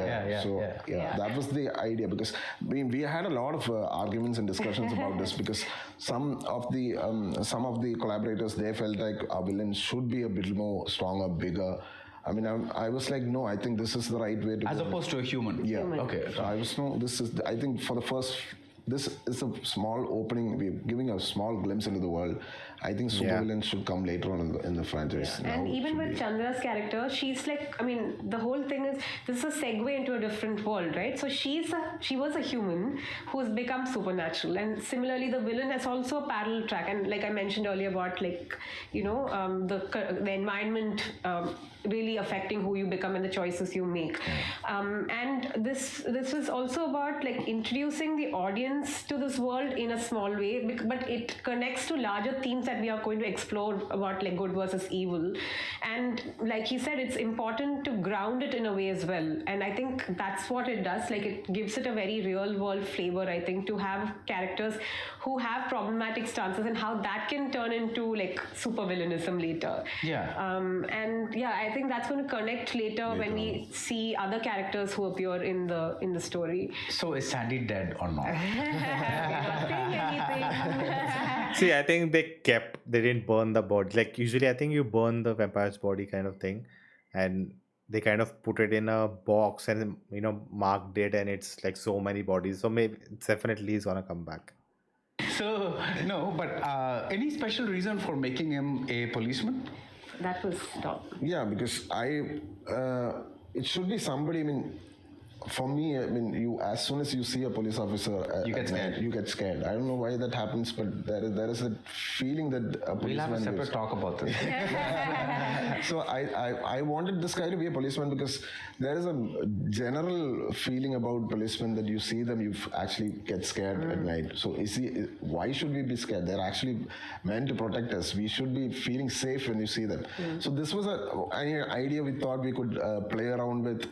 That was the idea, because we had a lot of arguments and discussions about this, because some of the collaborators, they felt like our villains should be a bit more stronger, bigger. I mean, I was like, no, I think this is the right way to as opposed to a human. Yeah. Human. Okay. So I think for the first, this is a small opening. We're giving a small glimpse into the world. I think supervillains should come later on in the franchise. Yeah. And even with Chandra's character, she's like, the whole thing is, this is a segue into a different world, right? So she was a human who's become supernatural, and similarly, the villain has also a parallel track. And like I mentioned earlier about the environment really affecting who you become and the choices you make. And this is also about like introducing the audience to this world in a small way, but it connects to larger themes that we are going to explore about like good versus evil. And like he said, it's important to ground it in a way as well. And I think that's what it does. Like it gives it a very real world flavor, I think, to have characters who have problematic stances and how that can turn into like supervillainism later. I think that's going to connect later when we see other characters who appear in the story. So is Sandy dead or not? See, I think they didn't burn the body. Like usually I think you burn the vampire's body kind of thing, and they kind of put it in a box and marked it, and it's like so many bodies. So maybe it's definitely is gonna come back. So no, but any special reason for making him a policeman? That was top. Yeah, because it should be somebody, for me, I mean, you as soon as you see a police officer, You get at night, scared. you get scared. I don't know why that happens, but there is a feeling that a We'll have a policeman separate gives. talk about this. So I wanted this guy to be a policeman because there is a general feeling about policemen that you see them, you actually get scared at night. So why should we be scared? They're actually meant to protect us. We should be feeling safe when you see them. So this was an idea we thought we could play around with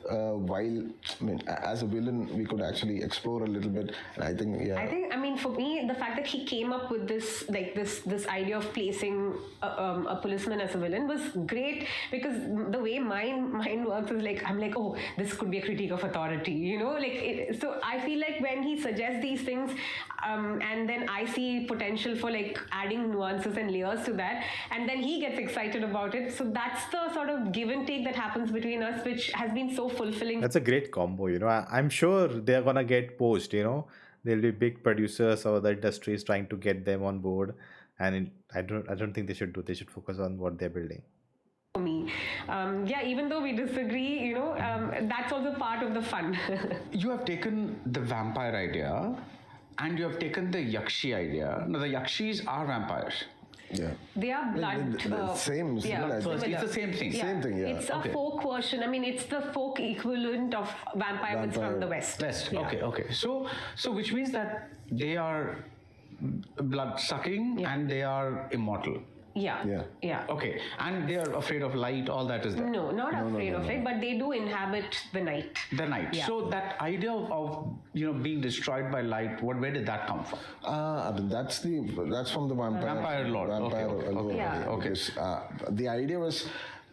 while, I mean, as a villain, we could actually explore a little bit. And I think, yeah. I mean, for me, the fact that he came up with this, like this idea of placing a policeman as a villain was great, because the way my mind works is like, I'm like, oh, this could be a critique of authority, you know, like, so I feel like when he suggests these things, and then I see potential for like adding nuances and layers to that, and then he gets excited about it. So that's the sort of give and take that happens between us, which has been so fulfilling. That's a great combo, you know. I'm sure they're gonna get poached, you know. There'll be big producers or the industries trying to get them on board, and I don't think they should do. They should focus on what they're building. For me, yeah, even though we disagree, you know, that's also part of the fun. You have taken the vampire idea and you have taken the Yakshi idea. Now, the Yakshis are vampires. Yeah. They are blood. Same, similar. So it's the same thing. Same thing, yeah. It's a Okay. folk version. I mean, it's the folk equivalent of vampires from the West. West. Yeah. Okay. So which means that they are blood sucking and they are immortal. Yeah. Okay. And they are afraid of light, all that is there. No, not afraid of it, but they do inhabit the night. The night. Yeah. So that idea of being destroyed by light, where did that come from? I mean, that's from the Vampire lore. Vampire Okay. lore, Yeah. Okay. Because, the idea was,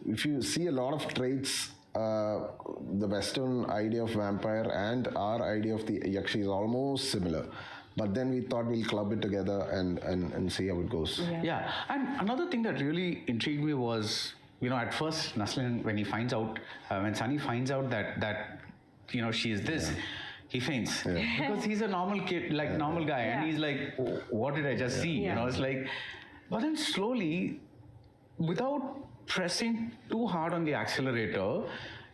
if you see a lot of traits, the Western idea of vampire and our idea of the Yakshi is almost similar. But then we thought we'll club it together and see how it goes. Yeah. And another thing that really intrigued me was, at first, Naslin, when he finds out, when Sunny finds out that she is this, he faints. Because he's a normal kid, normal guy. And he's like, oh, what did I just see? It's like, but then slowly, without pressing too hard on the accelerator,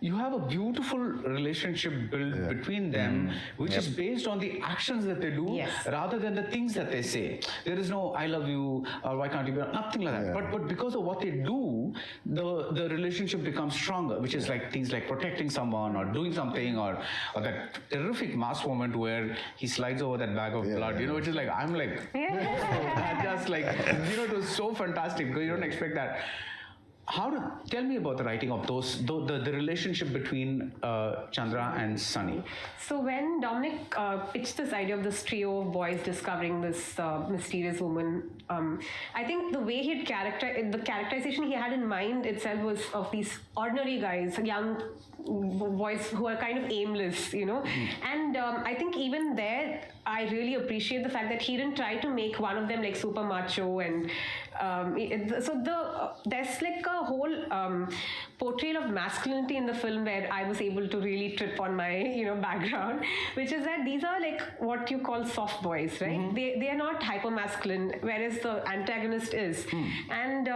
you have a beautiful relationship built between them, which is based on the actions that they do rather than the things that they say. There is no "I love you" or "Why can't you be?" Nothing like that. But because of what they do, the relationship becomes stronger, which is like things like protecting someone or doing something, or that terrific mass moment where he slides over that bag of blood. Which is like, I'm like, just like, it was so fantastic because you don't expect that. Tell me about the writing of those, the relationship between Chandra and Sunny. So when Dominic pitched this idea of this trio of boys discovering this mysterious woman, I think the way he had the characterization he had in mind itself was of these ordinary guys, young boys who are kind of aimless, and I think even there I really appreciate the fact that he didn't try to make one of them like super macho, and there's like a whole portrayal of masculinity in the film where I was able to really trip on my background, which is that these are like what you call soft boys, right? They are not hyper masculine, whereas the antagonist is, and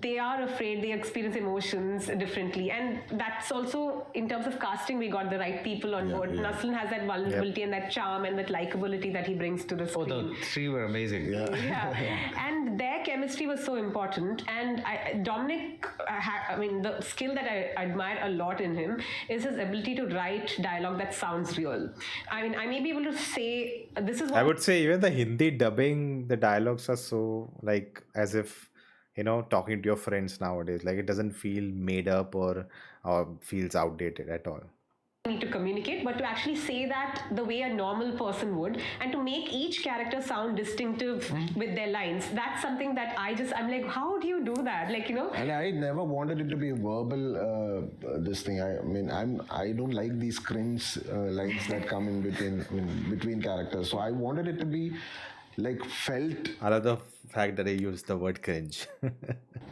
they are afraid, they experience emotions differently, and that's also in terms of casting we got the right people on board. Naslin has that vulnerability and that charm and that likability that he brings to the screen. The three were amazing. And their chemistry was so important, and Dominic, the skill that I admire a lot in him is his ability to write dialogue that sounds real. I may be able to say this is what I would say even the Hindi dubbing, the dialogues are so like as if talking to your friends nowadays. Like it doesn't feel made up or feels outdated at all. Need to communicate, but to actually say that the way a normal person would, and to make each character sound distinctive with their lines, that's something that I'm like, how do you do that? And I never wanted it to be verbal, this thing. I don't like these cringe lines that come in between characters. So I wanted it to be like felt. I love the fact that I used the word cringe.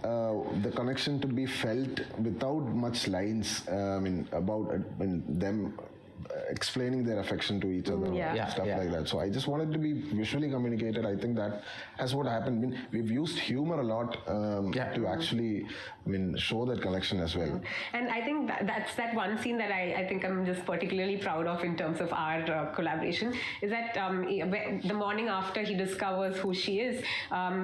The connection to be felt without much lines. About them explaining their affection to each other, stuff like that. So I just wanted to be visually communicated. I think that has what happened. I mean, we've used humor a lot to actually, show that connection as well. And I think that's that one scene that I think I'm just particularly proud of in terms of our collaboration, is that the morning after he discovers who she is,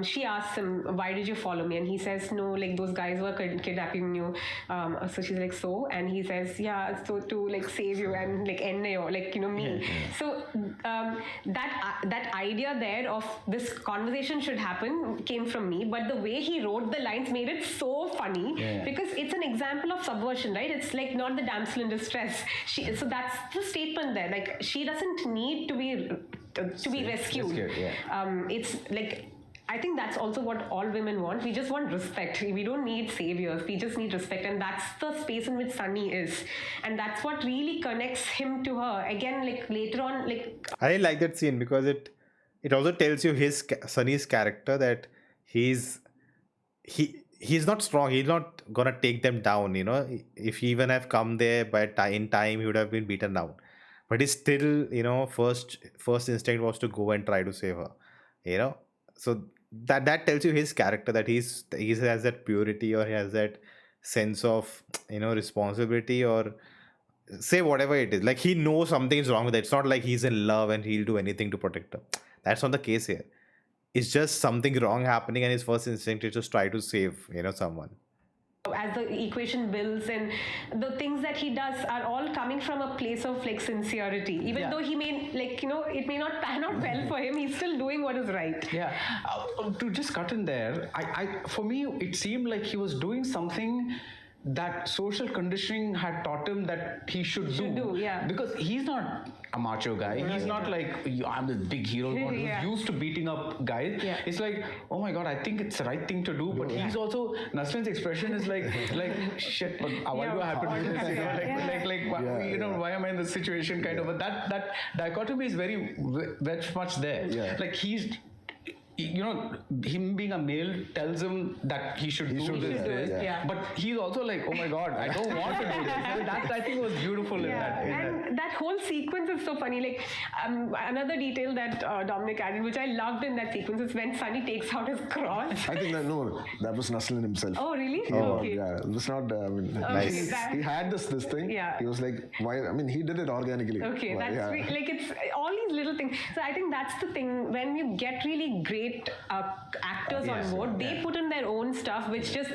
she asks him, why did you follow me? And he says, no, like those guys were kidnapping you. So she's like, so? And he says, yeah, so to like save you and like end your, like, you know, me. So that idea there of this conversation should happen came from me, but the way he wrote the lines made it so funny because it's an example of subversion, right? It's like not the damsel in distress. So that's the statement there. Like she doesn't need to be rescued. It's like, I think that's also what all women want. We just want respect. We don't need saviors. We just need respect. And that's the space in which Sunny is. And that's what really connects him to her. Again, like later on, like... I really like that scene because it also tells you Sunny's character, that he's not strong. He's not gonna take them down, you know. If he even have come there in time, he would have been beaten down. But he still, you know, first instinct was to go and try to save her, you know. So that tells you his character, that he has that purity, or he has that sense of, you know, responsibility, or say whatever it is. Like he knows something is wrong with it. It's not like he's in love and he'll do anything to protect her. That's not the case here. It's just something wrong happening, and his first instinct is just try to save, you know, someone. As the equation builds, and the things that he does are all coming from a place of like sincerity, even though he may, like, you know, it may not pan out well for him, he's still doing what is right. To just cut in there, I for me it seemed like he was doing something that social conditioning had taught him that he should do. Because he's not a macho guy. He's not like, I'm this big hero who's used to beating up guys. It's like, oh my god, I think it's the right thing to do. But he's also, Naslin's expression is like shit, but why do I have to do this? You know, why am I in this situation? Kind of. But that dichotomy is very much there. Like he's, you know, him being a male tells him that he should do this. But he's also like, oh my god, I don't want to do this. That I think was beautiful in that. And that whole sequence is so funny. Like another detail that Dominic added, which I loved in that sequence, is when Sunny takes out his cross. I think that was Naslin himself. Oh really? Yeah, it was not. Nice. He had this thing. He was like, why? I mean, he did it organically. Okay, that's like, it's all these little things. So I think that's the thing. When you get really great actors on board, they put in their own stuff, which just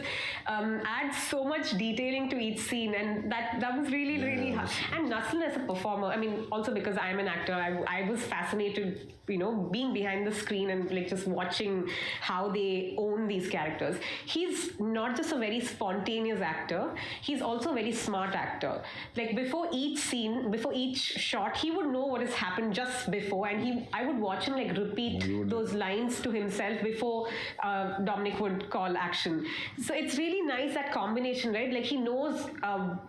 adds so much detailing to each scene, and that was really hard. And Naslin as a performer, I mean, also because I'm an actor, I was fascinated, you know, being behind the screen and like just watching how they own these characters. He's not just a very spontaneous actor, he's also a very smart actor. Like before each scene, before each shot, he would know what has happened just before, and I would watch him like repeat those lines to himself before Dominic would call action. So it's really nice, that combination, right? Like he knows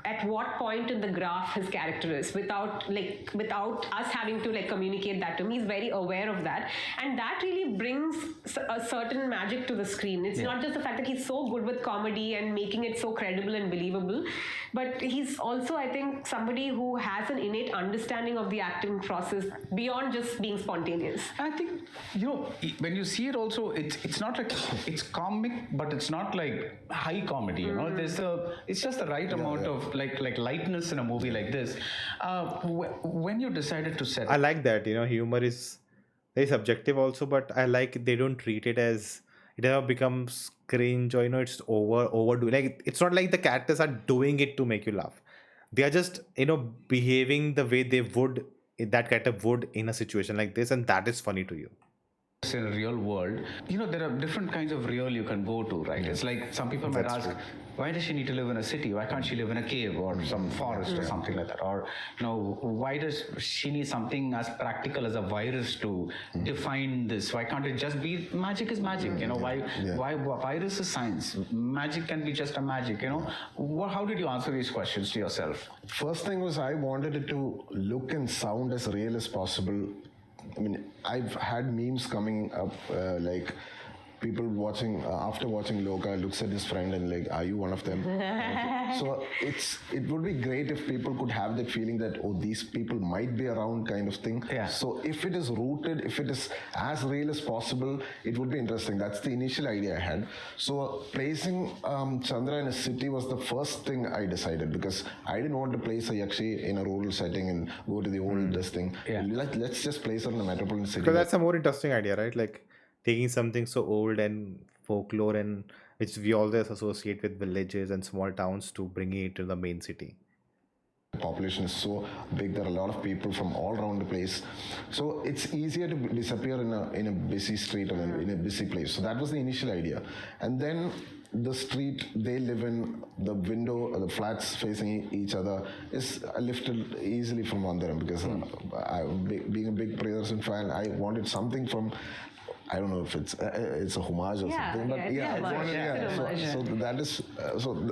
at what point in the graph his character is without us having to like communicate that to him. He's very aware of that, and that really brings a certain magic to the screen. It's not just the fact that he's so good with comedy and making it so credible and believable, but he's also, I think, somebody who has an innate understanding of the acting process beyond just being spontaneous. And I think, you know, when you see it also, it's not like, it's comic, but it's not like high comedy, you know. It's just the right amount of like lightness in a movie like this. When you decided to set, I like that, you know, humor is very subjective also, but I like they don't treat it as it never becomes cringe, or, you know, it's overdo. Like it's not like the characters are doing it to make you laugh. They are just, you know, behaving the way that character would in a situation like this, and that is funny to you. In a real world, you know, there are different kinds of real you can go to, right? It's like some people might ask, why does she need to live in a city? Why can't she live in a cave or some forest or something like that? Or, you know, why does she need something as practical as a virus to define this? Why can't it just be magic is magic? You know, why virus is science? Magic can be just a magic, you know? How did you answer these questions to yourself? First thing was, I wanted it to look and sound as real as possible. I mean, I've had memes coming up like, people watching after watching Lokah looks at his friend and like, are you one of them? So it would be great if people could have that feeling that, oh, these people might be around, kind of thing. Yeah. So if it is rooted, if it is as real as possible, it would be interesting. That's the initial idea I had. So placing Chandra in a city was the first thing I decided, because I didn't want to place a Yakshi in a rural setting and go to the old this thing. Yeah. Let's just place her in a metropolitan city. Because that's a more interesting idea, right? Like taking something so old and folklore and which we always associate with villages and small towns to bringing it to the main city. The population is so big, there are a lot of people from all around the place, so it's easier to disappear in a busy street or in a busy place. So that was the initial idea. And then the street they live in, the window, the flats facing each other, is lifted easily from Vandaram, because being a big Priyadarsan fan, I wanted something from, I don't know if it's a homage or something, but so that is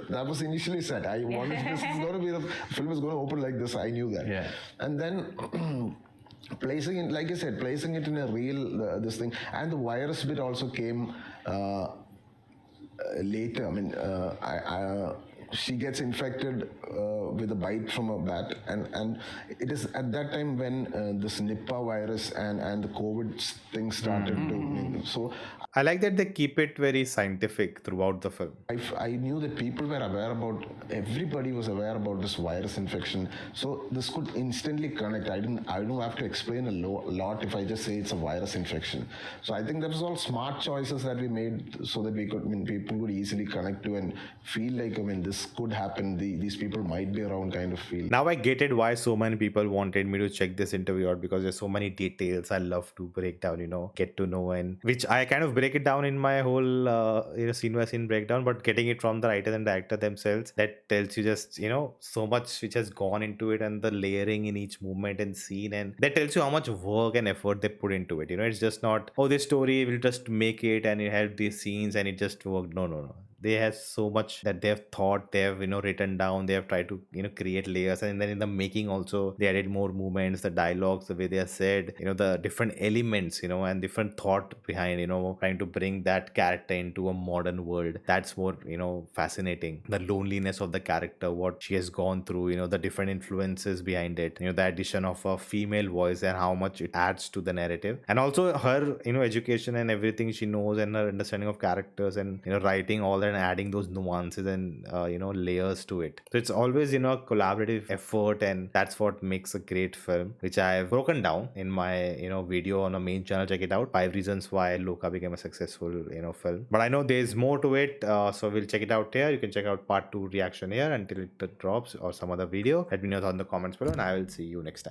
that was initially set. I wanted this is going to be, the film is going to open like this. I knew that. Yeah. And then placing it, like I said, placing it in a real this thing, and the virus bit also came later. I mean, she gets infected with a bite from a bat, and it is at that time when this Nipah virus and the COVID thing started to. So I like that they keep it very scientific throughout the film. I knew that people were aware about, everybody was aware about this virus infection, so this could instantly connect. I don't have to explain a lot if I just say it's a virus infection. So I think that was all smart choices that we made, so that we could, I mean, people could easily connect to and feel like, I mean, this could happen, these people might be around, kind of feel. Now I get it why so many people wanted me to check this interview out, because there's so many details I love to break down, get to know, and which I kind of break it down in my whole scene by scene breakdown, but getting it from the writer and director themselves, that tells you just so much which has gone into it, and the layering in each movement and scene, and that tells you how much work and effort they put into it. It's just not, oh, this story will just make it and it had these scenes and it just worked. No, they have so much that they have thought, they have written down, they have tried to create layers, and then in the making also they added more movements, the dialogues, the way they are said, the different elements, and different thought behind trying to bring that character into a modern world. That's more fascinating. The loneliness of the character, what she has gone through, the different influences behind it, the addition of a female voice and how much it adds to the narrative, and also her education and everything she knows, and her understanding of characters, and writing all that and adding those nuances and layers to it. So it's always a collaborative effort, and that's what makes a great film, which I have broken down in my video on a main channel. Check it out, 5 reasons why Lokah became a successful film. But I know there's more to it, so we'll check it out here. You can check out part 2 reaction here until it drops, or some other video. Let me know in the comments below, and I will see you next time.